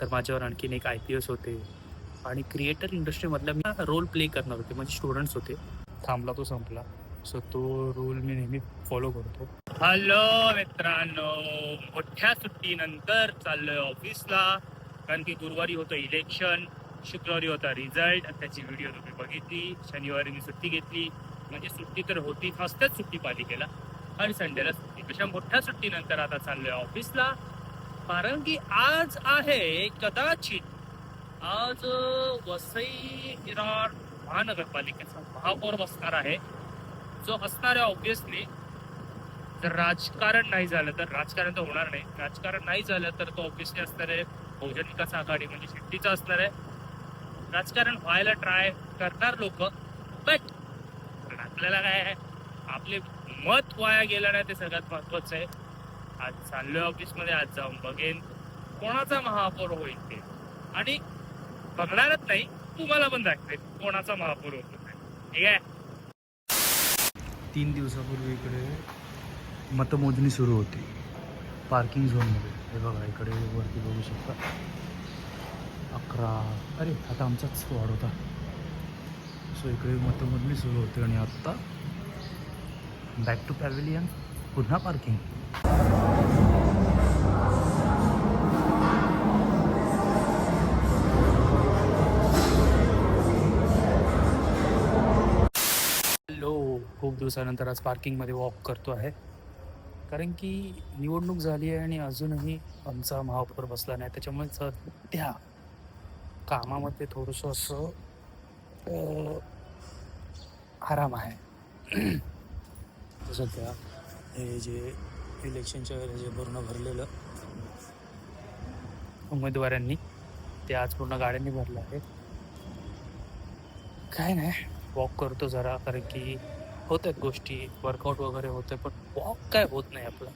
तर माझ्यावर आणखीन एक IPS होते आणि क्रिएटर इंडस्ट्रीमधला मी रोल प्ले करणार होते, म्हणजे स्टुडंट्स होते. थांबला तो संपला. सो तो रूल मी नेहमी फॉलो करतो. हॅलो मित्रांनो, मोठ्या सुट्टीनंतर चाललोय ऑफिसला, कारण की गुरुवारी होतं इलेक्शन, शुक्रवारी होता रिझल्ट आणि त्याची व्हिडिओ तुम्ही बघितली. शनिवारी मी सुट्टी घेतली, म्हणजे सुट्टी तर होती, फर्स्टच सुट्टी पालिकेला आणि संडेला सुट्टी. अशा मोठ्या सुट्टीनंतर आता चाललोय ऑफिसला, कारण की आज आहे कदाचित आज वसई विरार महानगरपालिकेचा महापौर बसणार आहे, जो असणार आहे ऑब्विसली. जर राजकारण नाही झालं तर, राजकारण तर होणार नाही, राजकारण नाही झालं तर तो ऑब्विसली असणार आहे बहुजन विकास आघाडी म्हणजे शेट्टीचा असणार आहे. राजकारण व्हायला ट्राय करणार लोक, बट आपल्याला काय आहे, आपले मत वाया गेलं नाही ते सगळ्यात महत्वाचं आहे. आज चाललोय ऑफिसमध्ये, आज जाऊन बघेन कोणाचा महापौर होईल ते, आणि बघणारच नाही, तुम्हाला पण दाखवेल कोणाचा महापौर होतो. ठीक आहे. 3 दिवसापूर्वी इकडे मतमोजणी सुरू होती पार्किंग झोनमध्ये. हे बघा इकडे वरती बघू शकता 11. अरे आता आमचाच वॉर्ड होता. सो इकडे मतमोजणी सुरू होती आणि आत्ता बॅक टू पॅव्हिलियन, पुन्हा पार्किंग. खूप दिवसानंतर आज पार्किंगमध्ये वॉक करतो आहे, कारण की निवडणूक झाली आहे आणि अजूनही आमचा महापौर बसला नाही. त्याच्यामुळे सध्या कामामध्ये थोडंसं असं आराम आहे. सध्या हे जे इलेक्शनच्या वेळेला जे पूर्ण भरलेलं उमेदवारांनी, ते आज पूर्ण गाड्यांनी भरलं आहे. काय नाही, वॉक करतो जरा, कारण की होत आहेत गोष्टी, वर्कआउट वगैरे होतं, पण वॉक काय होत नाही आपलं.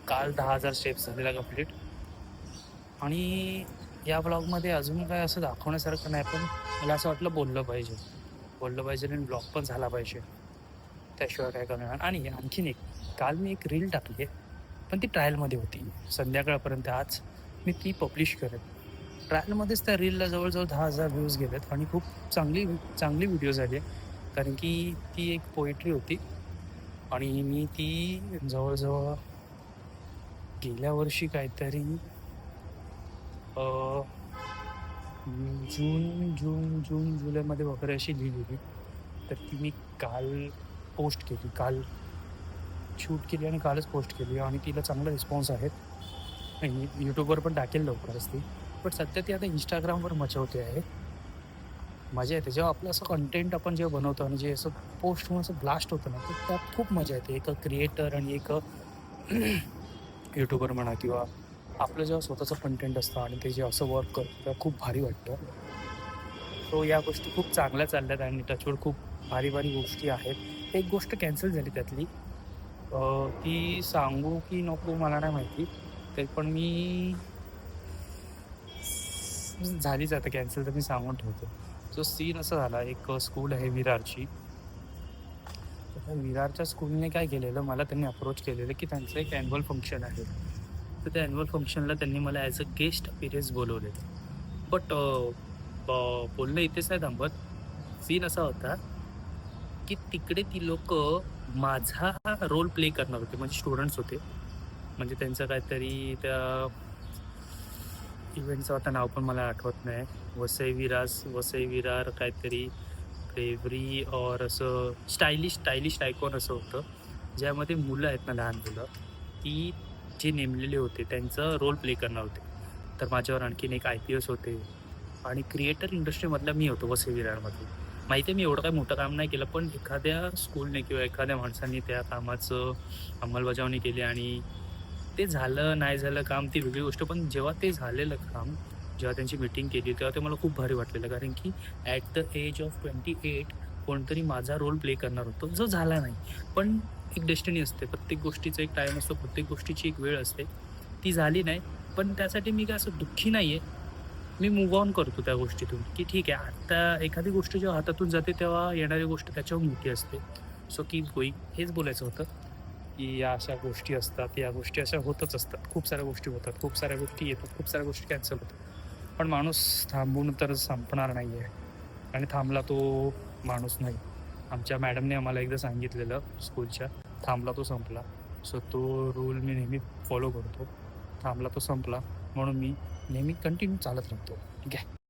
काल 10,000 स्टेप्स झालेला कंप्लीट. आणि या ब्लॉगमध्ये अजून काय असं दाखवण्यासारखं नाही, पण मला असं वाटलं बोललं पाहिजे आणि ब्लॉग पण झाला पाहिजे, त्याशिवाय काय करणार. आणि आणखीन एक, काल मी एक रील टाकली आहे, पण ती ट्रायलमध्ये होती. संध्याकाळपर्यंत आज मी ती पब्लिश करेन. ट्रायलमध्येच त्या रीलला जवळजवळ 10,000 व्ह्यूज गेलेत आणि खूप चांगली व्हिडिओ झाली आहे, कारण की ती एक पोएट्री होती आणि मी ती जवळजवळ गेल्या वर्षी काहीतरी जून जुलैमध्ये वगैरे अशी लिहिली होती. तर ती मी काल पोस्ट केली, काल शूट केली आणि कालच पोस्ट केली आणि तिला चांगला रिस्पॉन्स आहे. यूट्यूबवर पण टाकेल लवकरच ती, पण सध्या ती आता इंस्टाग्रामवर मचवते आहे. मजा येते जेव्हा आपलं असं कंटेंट आपण जेव्हा बनवतो आणि जे असं पोस्ट होऊन असं ब्लास्ट होतं ना, तर त्यात खूप मजा येते. एक क्रिएटर आणि एक यूट्यूबर म्हणा, किंवा आपलं जेव्हा स्वतःचं कंटेंट असतं आणि ते जे असं वर्क करतं तेव्हा खूप भारी वाटतं. सो या गोष्टी खूप चांगल्या चालल्यात आणि टचवूड खूप भारी गोष्टी आहेत. एक गोष्ट कॅन्सल झाली त्यातली, ती सांगू की नको मला नाही माहिती, ते पण मी झालीच आता कॅन्सल, तर मी सांगून ठेवतो. जो सीन असा झाला, एक स्कूल आहे विरारची, तर त्या विरारच्या स्कूलने काय केलेलं, मला त्यांनी अप्रोच केलेलं की त्यांचं एक ॲन्युअल फंक्शन आहे, तर त्या ॲन्युअल फंक्शनला त्यांनी मला ॲज अ गेस्ट अपिअरन्स बोलवलेलं. बट बोलणं इथेच नाही थांबत. सीन असा होता की तिकडे ती लोक माझा रोल प्ले करणार होते, म्हणजे स्टुडंट्स होते, म्हणजे त्यांचं काहीतरी त्या इव्हेंटचं आता नाव पण मला आठवत नाही, वसई विरार काहीतरी ब्रेवरी और असं स्टायलिश आयकॉन असं होतं, ज्यामध्ये मुलं आहेत ना, लहान मुलं, ती जे नेमलेले होते त्यांचं रोल प्ले करणार होते. तर माझ्यावर आणखीन एक IPS होते आणि क्रिएटर इंडस्ट्रीमधला मी होतो वसई विरारमध्ये. माहिती आहे मी एवढं काही मोठं काम नाही केलं, पण एखाद्या स्कूलने किंवा एखाद्या माणसांनी त्या कामाचं अंमलबजावणी केली आणि ते झालं नाही झालं काम ती वेगळी गोष्ट, पण जेव्हा ते झालेलं काम, जेव्हा त्यांची मीटिंग केली, तेव्हा ते मला खूप भारी वाटलेलं, कारण की ॲट द एज ऑफ 28 कोणतरी माझा रोल प्ले करणार होतो, जो झाला नाही. पण एक डेस्टिनी असते, प्रत्येक गोष्टीचा एक टाईम असतो, प्रत्येक गोष्टीची एक वेळ असते. ती झाली नाही, पण त्यासाठी मी काय असं दुःखी नाही आहे. मी मूव्ह ऑन करतो त्या गोष्टीतून, की ठीक आहे, आता एखादी गोष्ट जेव्हा हातातून जाते तेव्हा येणारी गोष्ट त्याच्यावर मोठी असते. सो कीप गोईंग, हेच बोलायचं होतं, की या अशा गोष्टी असतात, या गोष्टी अशा होतच असतात. खूप साऱ्या गोष्टी होतात, खूप साऱ्या गोष्टी येतात, खूप साऱ्या गोष्टी कॅन्सल होतात. पण माणूस थांबून तर संपणार नाही आहे आणि थांबला तो माणूस नाही. आमच्या मॅडमने आम्हाला एकदा सांगितलेलं स्कूलच्या, थांबला तो संपला. सो तो रूल मी नेहमी फॉलो करतो. थांबला तो संपला म्हणून मी नेहमी कंटिन्यू चालत राहतो. ठीक आहे.